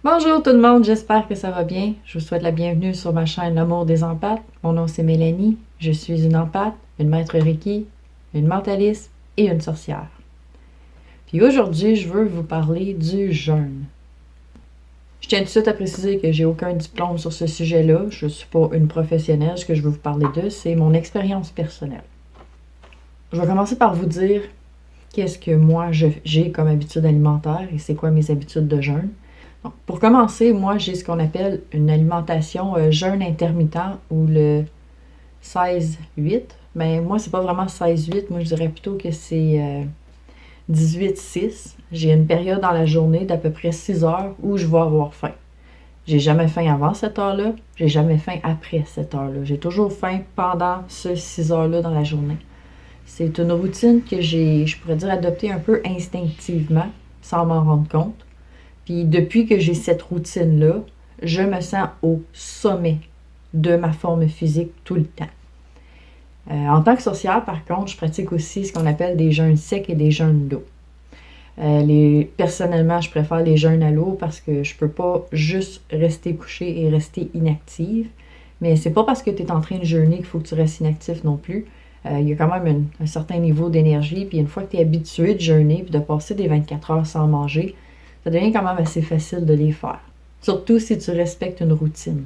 Bonjour tout le monde, j'espère que ça va bien. Je vous souhaite la bienvenue sur ma chaîne L'amour des empathes. Mon nom c'est Mélanie, je suis une empathe, une maître Reiki, une mentaliste et une sorcière. Puis aujourd'hui, je veux vous parler du jeûne. Je tiens tout de suite à préciser que j'ai aucun diplôme sur ce sujet-là. Je ne suis pas une professionnelle. Ce que je veux vous parler de, c'est mon expérience personnelle. Je vais commencer par vous dire qu'est-ce que moi j'ai comme habitude alimentaire et c'est quoi mes habitudes de jeûne. Donc, pour commencer, moi j'ai ce qu'on appelle une alimentation jeûne intermittent ou le 16-8. Mais moi, c'est pas vraiment 16-8. Moi, je dirais plutôt que c'est 18-6. J'ai une période dans la journée d'à peu près 6 heures où je vais avoir faim. J'ai jamais faim avant cette heure-là. J'ai jamais faim après cette heure-là. J'ai toujours faim pendant ces 6 heures-là dans la journée. C'est une routine que j'ai, je pourrais dire, adoptée un peu instinctivement, sans m'en rendre compte. Puis depuis que j'ai cette routine-là, je me sens au sommet de ma forme physique tout le temps. En tant que sorcière, par contre, je pratique aussi ce qu'on appelle des jeûnes secs et des jeûnes d'eau. Personnellement, je préfère les jeûnes à l'eau parce que je peux pas juste rester couchée et rester inactive. Mais c'est pas parce que tu es en train de jeûner qu'il faut que tu restes inactif non plus. Il y a quand même un certain niveau d'énergie. Puis une fois que tu es habitué de jeûner puis de passer des 24 heures sans manger, ça devient quand même assez facile de les faire. Surtout si tu respectes une routine.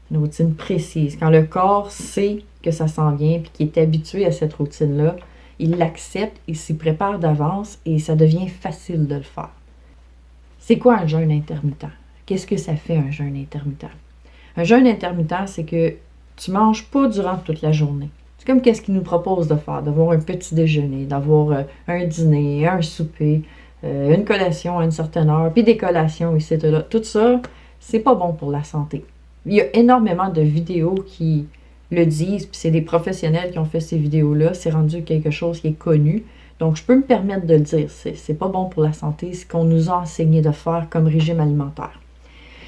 Une routine précise. Quand le corps sait que ça s'en vient puis qu'il est habitué à cette routine-là, il l'accepte, il s'y prépare d'avance et ça devient facile de le faire. C'est quoi un jeûne intermittent? Qu'est-ce que ça fait un jeûne intermittent? Un jeûne intermittent, c'est que tu ne manges pas durant toute la journée. C'est comme qu'est-ce qu'il nous propose de faire, d'avoir un petit déjeuner, d'avoir un dîner, un souper, une collation à une certaine heure, puis des collations ici et là. Tout ça, c'est pas bon pour la santé. Il y a énormément de vidéos qui le disent, puis c'est des professionnels qui ont fait ces vidéos-là. C'est rendu quelque chose qui est connu. Donc, je peux me permettre de le dire. C'est pas bon pour la santé, ce qu'on nous a enseigné de faire comme régime alimentaire.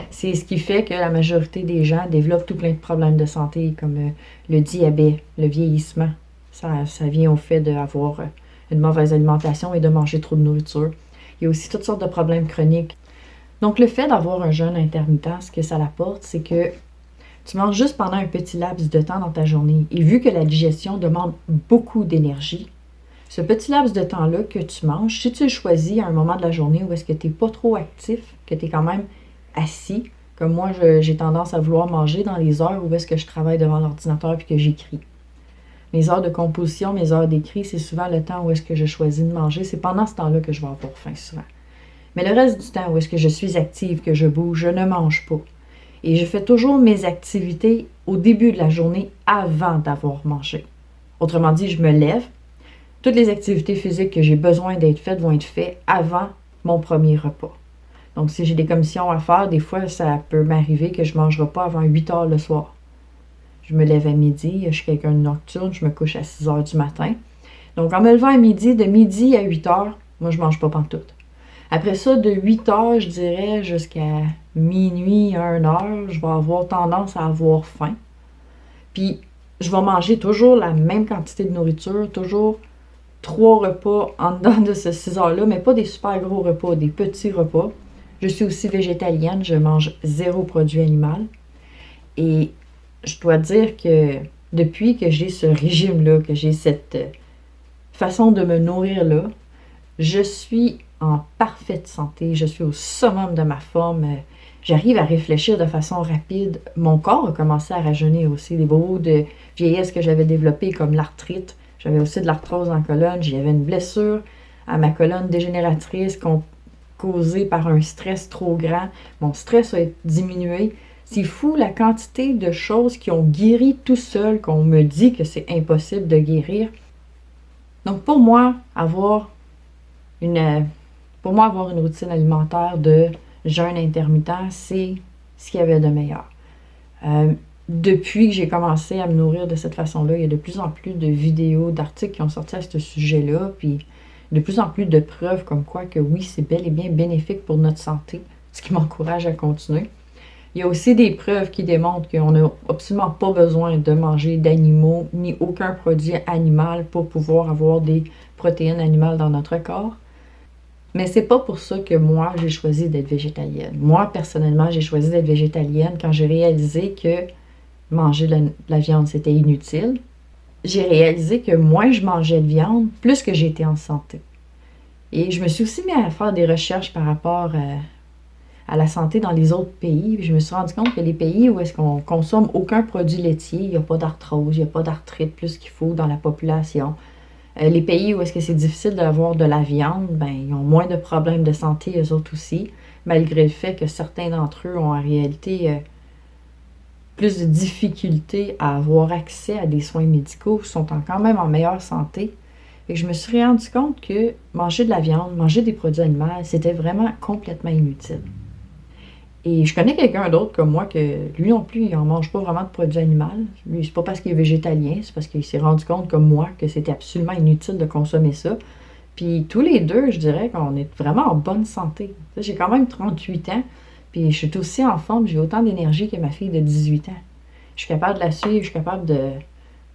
C'est ce qui fait que la majorité des gens développent tout plein de problèmes de santé, comme le diabète, le vieillissement. Ça vient au fait d'avoir une mauvaise alimentation et de manger trop de nourriture. Il y a aussi toutes sortes de problèmes chroniques. Donc, le fait d'avoir un jeûne intermittent, ce que ça apporte, c'est que tu manges juste pendant un petit laps de temps dans ta journée. Et vu que la digestion demande beaucoup d'énergie, ce petit laps de temps-là que tu manges, si tu le choisis à un moment de la journée où est-ce que tu n'es pas trop actif, que tu es quand même assis, comme moi, j'ai tendance à vouloir manger dans les heures où est-ce que je travaille devant l'ordinateur et que j'écris. Mes heures de composition, mes heures d'écrit, c'est souvent le temps où est-ce que je choisis de manger. C'est pendant ce temps-là que je vais avoir faim souvent. Mais le reste du temps où est-ce que je suis active, que je bouge, je ne mange pas. Et je fais toujours mes activités au début de la journée avant d'avoir mangé. Autrement dit, je me lève. Toutes les activités physiques que j'ai besoin d'être faites vont être faites avant mon premier repas. Donc, si j'ai des commissions à faire, des fois, ça peut m'arriver que je ne mangerai pas avant 8 heures le soir. Je me lève à midi, je suis quelqu'un de nocturne, je me couche à 6 heures du matin. Donc, en me levant à midi, de midi à 8 heures, moi, je ne mange pas pantoute. Après ça, de 8 heures, je dirais, jusqu'à minuit, 1 heure, je vais avoir tendance à avoir faim. Puis, je vais manger toujours la même quantité de nourriture, toujours 3 repas en dedans de ces 6 heures-là, mais pas des super gros repas, des petits repas. Je suis aussi végétalienne, je mange 0 produit animal. Et je dois dire que depuis que j'ai ce régime-là, que j'ai cette façon de me nourrir-là, je suis en parfaite santé, je suis au summum de ma forme, j'arrive à réfléchir de façon rapide. Mon corps a commencé à rajeunir aussi, des bobos de vieillesse que j'avais développés comme l'arthrite. J'avais aussi de l'arthrose en colonne, j'avais une blessure à ma colonne dégénératrice causée par un stress trop grand. Mon stress a diminué. C'est fou la quantité de choses qui ont guéri tout seul, qu'on me dit que c'est impossible de guérir. Donc pour moi, avoir une routine alimentaire de jeûne intermittent, c'est ce qu'il y avait de meilleur. Depuis que j'ai commencé à me nourrir de cette façon-là, il y a de plus en plus de vidéos, d'articles qui ont sorti à ce sujet-là, puis de plus en plus de preuves comme quoi que oui, c'est bel et bien bénéfique pour notre santé, ce qui m'encourage à continuer. Il y a aussi des preuves qui démontrent qu'on n'a absolument pas besoin de manger d'animaux ni aucun produit animal pour pouvoir avoir des protéines animales dans notre corps. Mais c'est pas pour ça que moi, j'ai choisi d'être végétalienne. Moi, personnellement, j'ai choisi d'être végétalienne quand j'ai réalisé que manger de la viande, c'était inutile. J'ai réalisé que moins je mangeais de viande, plus que j'étais en santé. Et je me suis aussi mis à faire des recherches par rapport à la santé dans les autres pays. Puis je me suis rendu compte que les pays où est-ce qu'on consomme aucun produit laitier, il n'y a pas d'arthrose, il n'y a pas d'arthrite plus qu'il faut dans la population. Les pays où est-ce que c'est difficile d'avoir de la viande, ben, ils ont moins de problèmes de santé, eux autres aussi, malgré le fait que certains d'entre eux ont en réalité plus de difficultés à avoir accès à des soins médicaux, sont quand même en meilleure santé. Et je me suis rendu compte que manger de la viande, manger des produits animaux, c'était vraiment complètement inutile. Et je connais quelqu'un d'autre comme moi que lui non plus, il n'en mange pas vraiment de produits animaux. Lui, c'est pas parce qu'il est végétalien, c'est parce qu'il s'est rendu compte comme moi que c'était absolument inutile de consommer ça. Puis tous les deux, je dirais qu'on est vraiment en bonne santé. J'ai quand même 38 ans, puis je suis aussi en forme, j'ai autant d'énergie que ma fille de 18 ans. Je suis capable de la suivre, je suis capable de...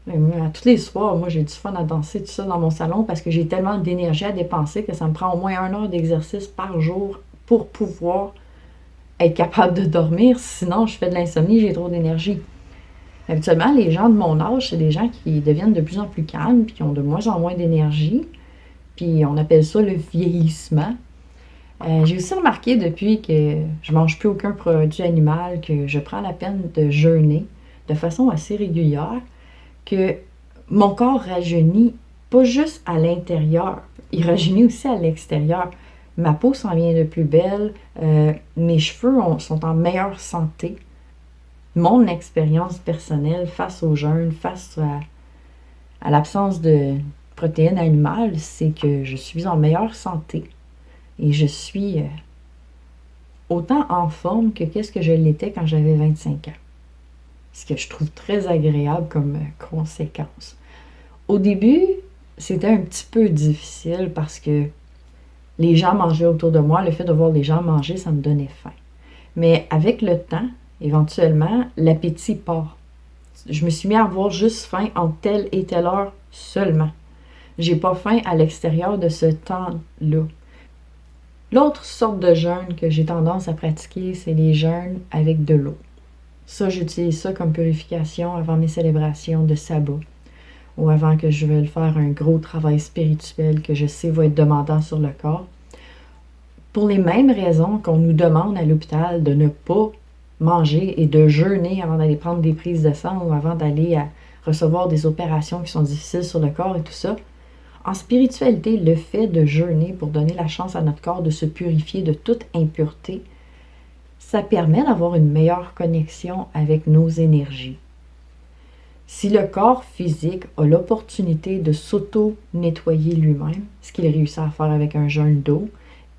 Tous les soirs, moi, j'ai du fun à danser, tout ça dans mon salon parce que j'ai tellement d'énergie à dépenser que ça me prend au moins 1 heure d'exercice par jour pour pouvoir être capable de dormir. Sinon, je fais de l'insomnie, j'ai trop d'énergie. Habituellement, les gens de mon âge, c'est des gens qui deviennent de plus en plus calmes puis qui ont de moins en moins d'énergie. Puis on appelle ça le vieillissement. J'ai aussi remarqué depuis que je mange plus aucun produit animal, que je prends la peine de jeûner de façon assez régulière, que mon corps rajeunit pas juste à l'intérieur, il rajeunit aussi à l'extérieur. Ma peau s'en vient de plus belle, mes cheveux sont en meilleure santé. Mon expérience personnelle face au jeûne, face à l'absence de protéines animales, c'est que je suis en meilleure santé et je suis autant en forme que qu'est-ce que je l'étais quand j'avais 25 ans. Ce que je trouve très agréable comme conséquence. Au début, c'était un petit peu difficile parce que les gens mangeaient autour de moi. Le fait de voir les gens manger, ça me donnait faim. Mais avec le temps, éventuellement, l'appétit part. Je me suis mis à avoir juste faim en telle et telle heure seulement. J'ai pas faim à l'extérieur de ce temps-là. L'autre sorte de jeûne que j'ai tendance à pratiquer, c'est les jeûnes avec de l'eau. Ça, j'utilise ça comme purification avant mes célébrations de sabbat ou avant que je veuille faire un gros travail spirituel que je sais va être demandant sur le corps. Pour les mêmes raisons qu'on nous demande à l'hôpital de ne pas manger et de jeûner avant d'aller prendre des prises de sang ou avant d'aller recevoir des opérations qui sont difficiles sur le corps et tout ça. En spiritualité, le fait de jeûner pour donner la chance à notre corps de se purifier de toute impureté, ça permet d'avoir une meilleure connexion avec nos énergies. Si le corps physique a l'opportunité de s'auto-nettoyer lui-même, ce qu'il réussit à faire avec un jeûne d'eau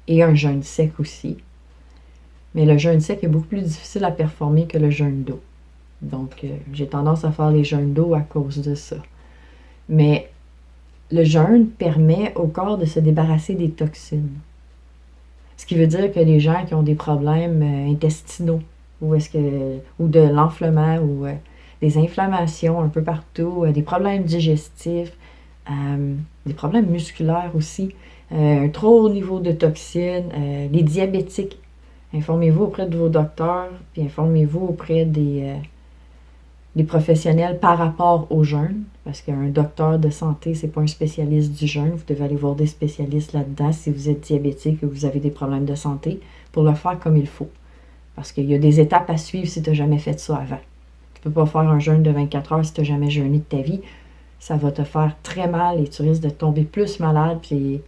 et un jeûne sec aussi, mais le jeûne sec est beaucoup plus difficile à performer que le jeûne d'eau. Donc, j'ai tendance à faire les jeûnes d'eau à cause de ça. Mais le jeûne permet au corps de se débarrasser des toxines. Ce qui veut dire que les gens qui ont des problèmes intestinaux ou de l'enflement ou des inflammations un peu partout, des problèmes digestifs, des problèmes musculaires aussi, un trop haut niveau de toxines, les diabétiques. Informez-vous auprès de vos docteurs, puis informez-vous auprès des professionnels par rapport au jeûne, parce qu'un docteur de santé, c'est pas un spécialiste du jeûne. Vous devez aller voir des spécialistes là-dedans si vous êtes diabétique ou vous avez des problèmes de santé pour le faire comme il faut. Parce qu'il y a des étapes à suivre si tu n'as jamais fait ça avant. Tu peux pas faire un jeûne de 24 heures si tu n'as jamais jeûné de ta vie. Ça va te faire très mal et tu risques de tomber plus malade, puis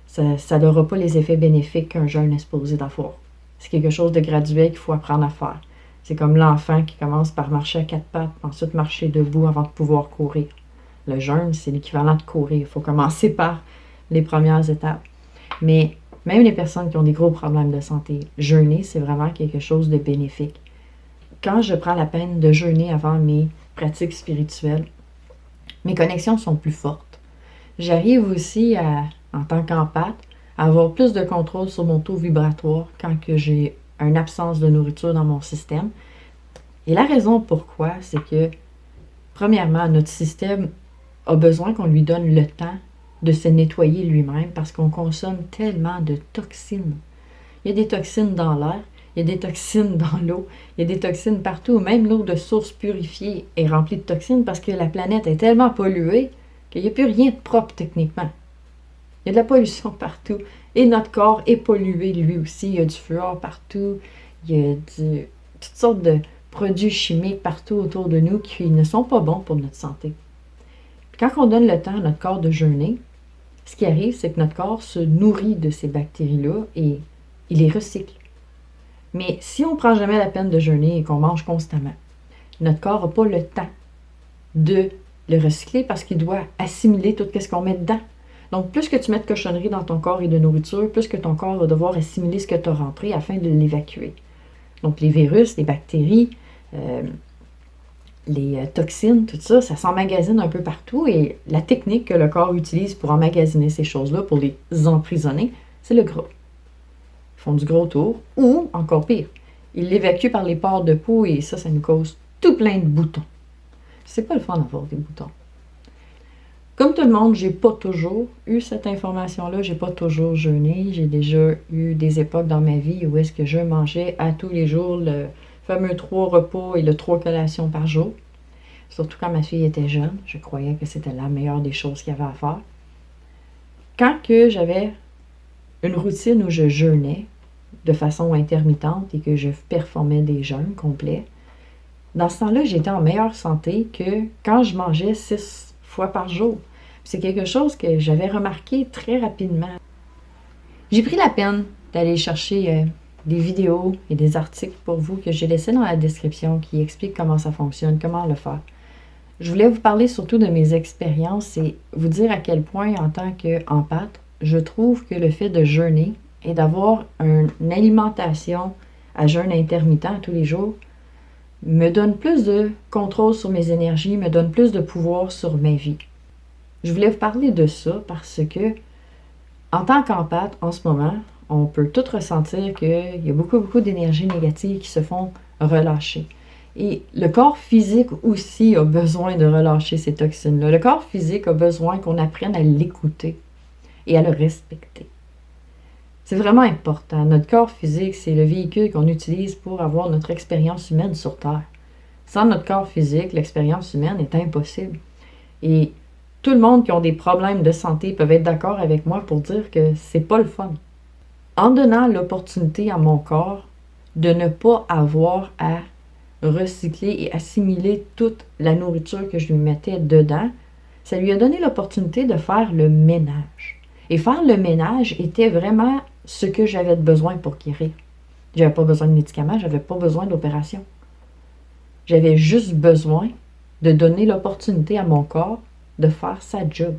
ça n'aura pas les effets bénéfiques qu'un jeûne est supposé d'avoir. C'est quelque chose de graduel qu'il faut apprendre à faire. C'est comme l'enfant qui commence par marcher à 4 pattes, ensuite marcher debout avant de pouvoir courir. Le jeûne, c'est l'équivalent de courir. Il faut commencer par les premières étapes. Mais même les personnes qui ont des gros problèmes de santé, jeûner, c'est vraiment quelque chose de bénéfique. Quand je prends la peine de jeûner avant mes pratiques spirituelles, mes connexions sont plus fortes. J'arrive aussi, en tant qu'empathe, à avoir plus de contrôle sur mon taux vibratoire quand que j'ai une absence de nourriture dans mon système. Et la raison pourquoi, c'est que, premièrement, notre système a besoin qu'on lui donne le temps de se nettoyer lui-même parce qu'on consomme tellement de toxines. Il y a des toxines dans l'air, il y a des toxines dans l'eau, il y a des toxines partout. Même l'eau de source purifiée est remplie de toxines parce que la planète est tellement polluée qu'il n'y a plus rien de propre techniquement. Il y a de la pollution partout. Et notre corps est pollué lui aussi. Il y a du fluor partout. Il y a toutes sortes de produits chimiques partout autour de nous qui ne sont pas bons pour notre santé. Puis quand on donne le temps à notre corps de jeûner, ce qui arrive, c'est que notre corps se nourrit de ces bactéries-là et il les recycle. Mais si on ne prend jamais la peine de jeûner et qu'on mange constamment, notre corps n'a pas le temps de le recycler parce qu'il doit assimiler tout ce qu'on met dedans. Donc, plus que tu mets de cochonneries dans ton corps et de nourriture, plus que ton corps va devoir assimiler ce que tu as rentré afin de l'évacuer. Donc, les virus, les bactéries, les toxines, tout ça, ça s'emmagasine un peu partout et la technique que le corps utilise pour emmagasiner ces choses-là, pour les emprisonner, c'est le gras. Ils font du gros tour ou, encore pire, ils l'évacuent par les pores de peau et ça nous cause tout plein de boutons. C'est pas le fun d'avoir des boutons. Comme tout le monde, j'ai pas toujours eu cette information-là, j'ai pas toujours jeûné. J'ai déjà eu des époques dans ma vie où est-ce que je mangeais à tous les jours le fameux 3 repas et le 3 collations par jour. Surtout quand ma fille était jeune, je croyais que c'était la meilleure des choses qu'il y avait à faire. Quand que j'avais une routine où je jeûnais de façon intermittente et que je performais des jeûnes complets, dans ce temps-là, j'étais en meilleure santé que quand je mangeais 6 fois par jour. C'est quelque chose que j'avais remarqué très rapidement. J'ai pris la peine d'aller chercher des vidéos et des articles pour vous que j'ai laissés dans la description qui expliquent comment ça fonctionne, comment le faire. Je voulais vous parler surtout de mes expériences et vous dire à quel point, en tant qu'empathe, je trouve que le fait de jeûner et d'avoir une alimentation à jeûne intermittent tous les jours me donne plus de contrôle sur mes énergies, me donne plus de pouvoir sur ma vie. Je voulais vous parler de ça parce que, en tant qu'empathe, en ce moment, on peut tout ressentir qu'il y a beaucoup d'énergies négatives qui se font relâcher. Et le corps physique aussi a besoin de relâcher ces toxines-là. Le corps physique a besoin qu'on apprenne à l'écouter et à le respecter. C'est vraiment important. Notre corps physique, c'est le véhicule qu'on utilise pour avoir notre expérience humaine sur Terre. Sans notre corps physique, l'expérience humaine est impossible. Et tout le monde qui a des problèmes de santé peuvent être d'accord avec moi pour dire que c'est pas le fun. En donnant l'opportunité à mon corps de ne pas avoir à recycler et assimiler toute la nourriture que je lui mettais dedans, ça lui a donné l'opportunité de faire le ménage. Et faire le ménage était vraiment ce que j'avais besoin pour guérir. J'avais pas besoin de médicaments, j'avais pas besoin d'opération. J'avais juste besoin de donner l'opportunité à mon corps de faire sa job.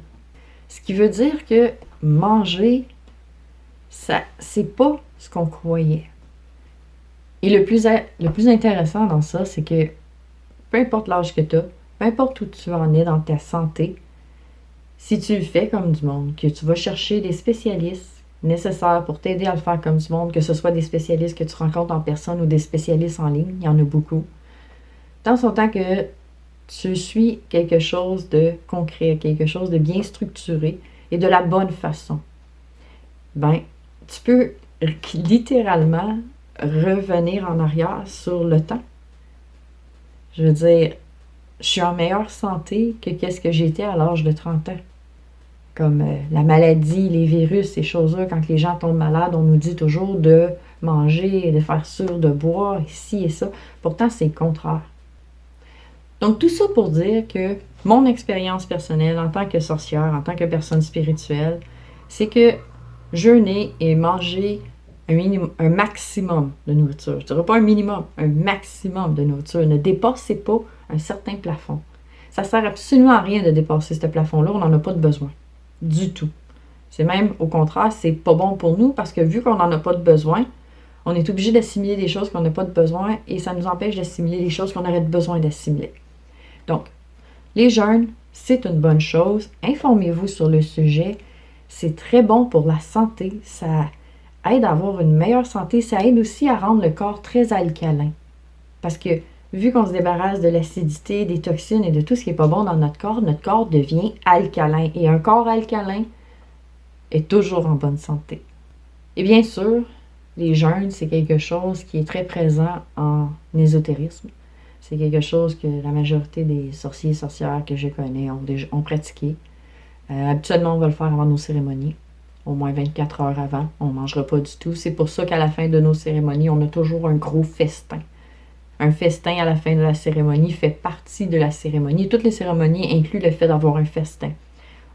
Ce qui veut dire que manger, ça, c'est pas ce qu'on croyait. Et le plus intéressant dans ça, c'est que peu importe l'âge que tu as, peu importe où tu en es dans ta santé, si tu le fais comme du monde, que tu vas chercher des spécialistes nécessaires pour t'aider à le faire comme du monde, que ce soit des spécialistes que tu rencontres en personne ou des spécialistes en ligne, il y en a beaucoup. Tant son temps que tu suis quelque chose de concret, quelque chose de bien structuré et de la bonne façon, ben, tu peux littéralement revenir en arrière sur le temps. Je veux dire, je suis en meilleure santé que qu'est-ce que j'étais à l'âge de 30 ans. Comme la maladie, les virus, ces choses-là, quand les gens tombent malades, on nous dit toujours de manger, de faire sûr, de boire, ici et ça. Pourtant, c'est le contraire. Donc, tout ça pour dire que mon expérience personnelle en tant que sorcière, en tant que personne spirituelle, c'est que jeûner et manger un maximum de nourriture. Je ne dirais pas un minimum, un maximum de nourriture. Ne dépassez pas un certain plafond. Ça ne sert absolument à rien de dépasser ce plafond-là, on n'en a pas de besoin. Du tout. C'est même, au contraire, c'est pas bon pour nous parce que vu qu'on n'en a pas de besoin, on est obligé d'assimiler des choses qu'on n'a pas de besoin et ça nous empêche d'assimiler les choses qu'on aurait besoin d'assimiler. Donc, les jeûnes, c'est une bonne chose. Informez-vous sur le sujet. C'est très bon pour la santé. Ça aide à avoir une meilleure santé. Ça aide aussi à rendre le corps très alcalin. Parce que vu qu'on se débarrasse de l'acidité, des toxines et de tout ce qui n'est pas bon dans notre corps devient alcalin. Et un corps alcalin est toujours en bonne santé. Et bien sûr, les jeûnes, c'est quelque chose qui est très présent en ésotérisme. C'est quelque chose que la majorité des sorciers et sorcières que je connais ont pratiqué. Habituellement, on va le faire avant nos cérémonies, au moins 24 heures avant. On ne mangera pas du tout. C'est pour ça qu'à la fin de nos cérémonies, on a toujours un gros festin. Un festin à la fin de la cérémonie fait partie de la cérémonie. Toutes les cérémonies incluent le fait d'avoir un festin.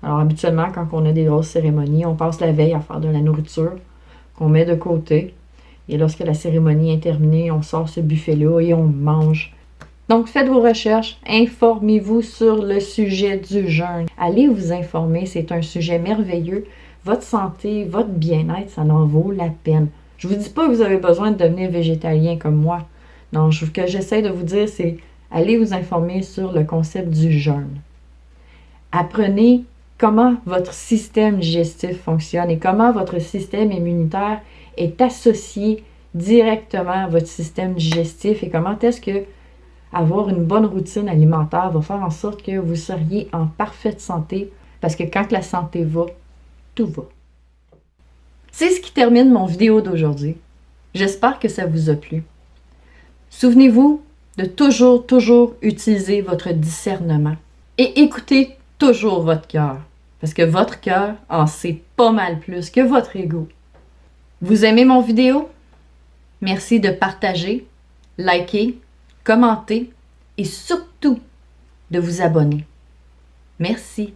Alors habituellement, quand on a des grosses cérémonies, on passe la veille à faire de la nourriture qu'on met de côté. Et lorsque la cérémonie est terminée, on sort ce buffet-là et on mange. Donc, faites vos recherches, informez-vous sur le sujet du jeûne. Allez vous informer, c'est un sujet merveilleux. Votre santé, votre bien-être, ça en vaut la peine. Je ne vous dis pas que vous avez besoin de devenir végétalien comme moi. Non, ce que j'essaie de vous dire, c'est allez vous informer sur le concept du jeûne. Apprenez comment votre système digestif fonctionne et comment votre système immunitaire est associé directement à votre système digestif et comment est-ce que avoir une bonne routine alimentaire va faire en sorte que vous seriez en parfaite santé parce que quand la santé va, tout va. C'est ce qui termine mon vidéo d'aujourd'hui. J'espère que ça vous a plu. Souvenez-vous de toujours utiliser votre discernement et écoutez toujours votre cœur parce que votre cœur en sait pas mal plus que votre ego. Vous aimez mon vidéo? Merci de partager, liker, commenter et surtout de vous abonner. Merci.